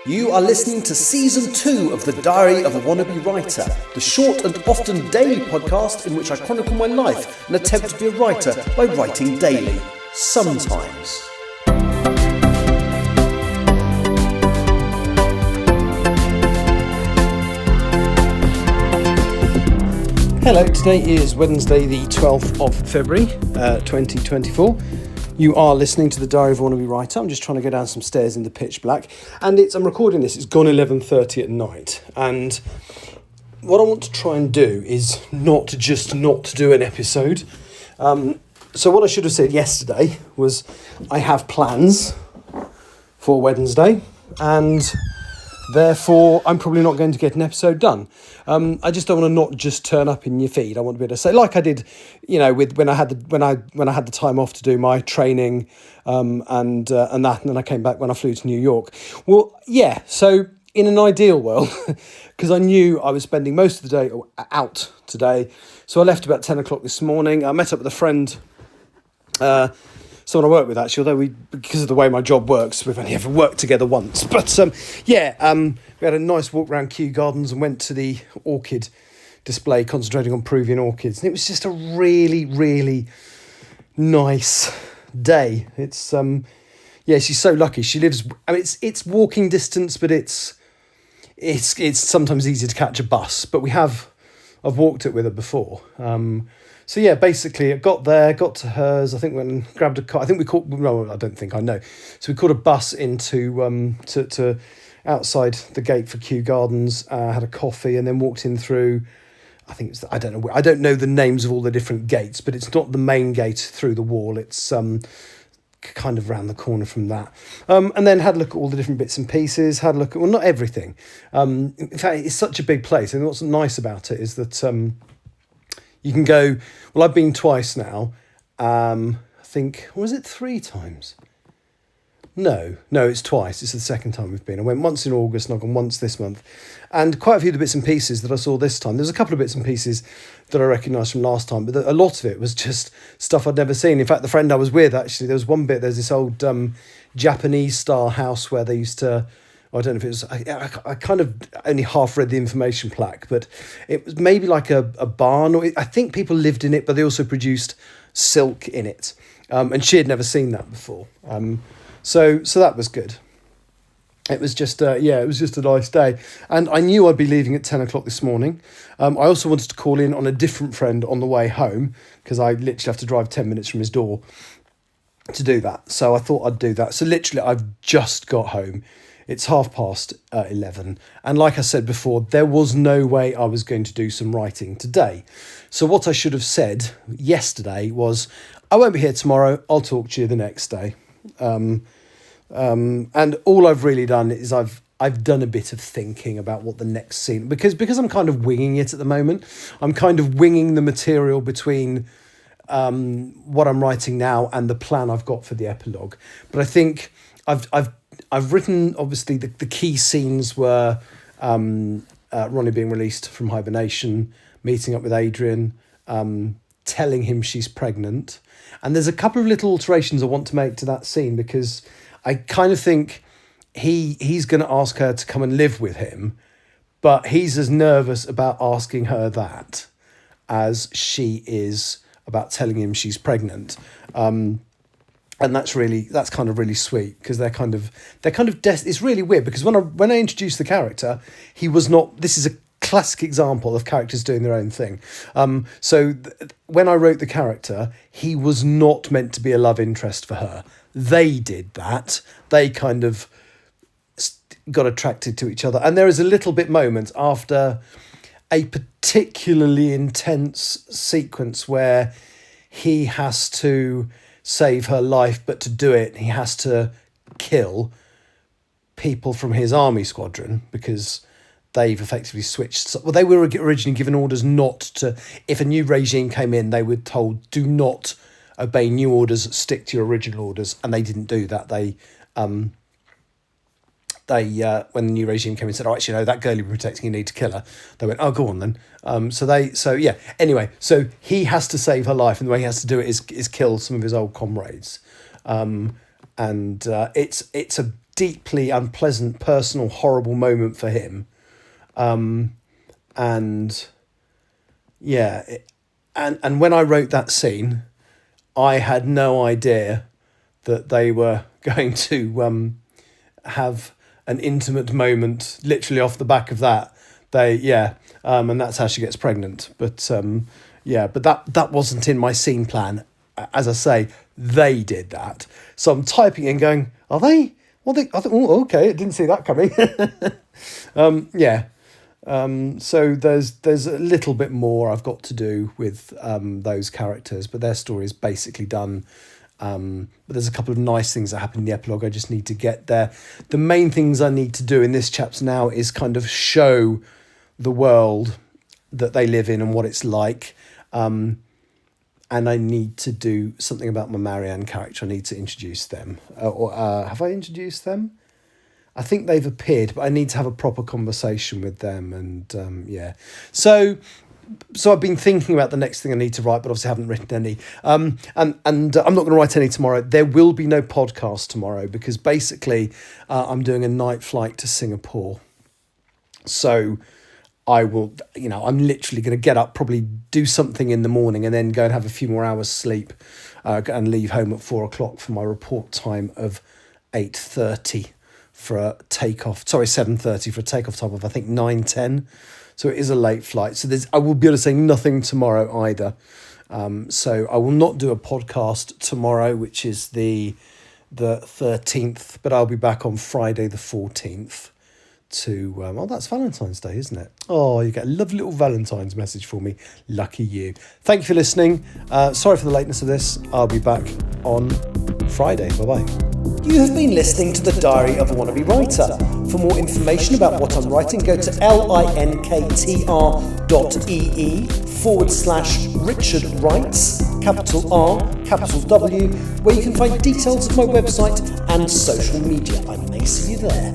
You are listening to Season 2 of The Diary of a Wannabe Writer, the short and often daily podcast in which I chronicle my life and attempt to be a writer by writing daily. Sometimes. Hello, today is Wednesday the 12th of February 2024. You are listening to The Diary of a Wannabe Writer. I'm just trying to go down some stairs in the pitch black. And I'm recording this, it's gone 11:30 at night. And what I want to try and do is not do an episode. So what I should have said yesterday was I have plans for Wednesday. And therefore, I'm probably not going to get an episode done. I just don't want to not just turn up in your feed. I want to be able to say, like I did, with when I had the time off to do my training, and then I came back when I flew to New York. Well, yeah. So in an ideal world, because I knew I was spending most of the day out today, so I left about 10 o'clock this morning. I met up with a friend. Someone I work with, actually, although because of the way my job works, we've only ever worked together once. But we had a nice walk around Kew Gardens and went to the orchid display concentrating on Peruvian orchids. And it was just a really, really nice day. It's, she's so lucky. She lives, it's walking distance, but it's sometimes easy to catch a bus. But I've walked it with her before. So yeah, basically I got to hers, I think went and grabbed a car. I think we caught, no, I don't think I know. So we caught a bus into, to outside the gate for Kew Gardens, had a coffee and then walked in through, I don't know the names of all the different gates, but it's not the main gate through the wall. It's kind of round the corner from that. And then had a look at all the different bits and pieces, had a look at, well, not everything. In fact, it's such a big place. And what's nice about it is that, you can go, well, I've been twice now. I think, was it 3 times? No, it's twice. It's the second time we've been. I went once in August and I've gone once this month. And quite a few of the bits and pieces that I saw this time, there's a couple of bits and pieces that I recognised from last time, but a lot of it was just stuff I'd never seen. In fact, the friend I was with, actually, there was one bit, there's this old Japanese-style house where they used to, I don't know if it was, I kind of only half read the information plaque, but it was maybe like a barn, or I think people lived in it, but they also produced silk in it. And she had never seen that before. So that was good. It was just, it was just a nice day. And I knew I'd be leaving at 10 o'clock this morning. I also wanted to call in on a different friend on the way home, because I literally have to drive 10 minutes from his door to do that. So I thought I'd do that. So literally, I've just got home. It's 11:30. And like I said before, there was no way I was going to do some writing today. So what I should have said yesterday was, I won't be here tomorrow. I'll talk to you the next day. And all I've really done is I've done a bit of thinking about what the next scene, because I'm kind of winging it at the moment. I'm kind of winging the material between what I'm writing now and the plan I've got for the epilogue. But I think I've written, obviously, the key scenes were Ronnie being released from hibernation, meeting up with Adrian, telling him she's pregnant. And there's a couple of little alterations I want to make to that scene, because I kind of think he's going to ask her to come and live with him, but he's as nervous about asking her that as she is about telling him she's pregnant. And that's kind of really sweet, because they're kind of it's really weird, because when I introduced the character, he was not, this is a classic example of characters doing their own thing. When I wrote the character, he was not meant to be a love interest for her. They did that. They kind of got attracted to each other. And there is a little bit moment after a particularly intense sequence where he has to save her life, but to do it, he has to kill people from his army squadron, because they've effectively switched. Well, they were originally given orders not to, if a new regime came in, they were told, do not obey new orders, stick to your original orders. And they didn't do that. They when the new regime came in and said, oh, actually, no, that girl you're protecting, you need to kill her. They went, oh, go on then. Anyway, so he has to save her life, and the way he has to do it is kill some of his old comrades. It's a deeply unpleasant, personal, horrible moment for him. And yeah, and when I wrote that scene, I had no idea that they were going to have an intimate moment literally off the back of that. And that's how she gets pregnant. But that wasn't in my scene plan. As I say, they did that. So I'm typing in going, are they? Well, okay, I didn't see that coming. So there's a little bit more I've got to do with those characters, but their story is basically done. But there's a couple of nice things that happen in the epilogue. I just need to get there. The main things I need to do in this chapter now is kind of show the world that they live in and what it's like. And I need to do something about my Marianne character. I need to introduce them. Have I introduced them? I think they've appeared, but I need to have a proper conversation with them. And So I've been thinking about the next thing I need to write, but obviously haven't written any. And I'm not going to write any tomorrow. There will be no podcast tomorrow because basically I'm doing a night flight to Singapore. So I will, I'm literally going to get up, probably do something in the morning and then go and have a few more hours sleep and leave home at 4:00 for my report time of 8:30 for a takeoff. 7:30 for a takeoff time of, I think, 9:10. So it is a late flight. So I will be able to say nothing tomorrow either. So I will not do a podcast tomorrow, which is the 13th, but I'll be back on Friday the 14th to... that's Valentine's Day, isn't it? Oh, you get a lovely little Valentine's message for me. Lucky you. Thank you for listening. Sorry for the lateness of this. I'll be back on Friday. Bye-bye. You have been listening to The Diary of a Wannabe Writer. For more information about what I'm writing, go to linktr.ee/Richard Writes, capital R, capital W, where you can find details of my website and social media. I may see you there.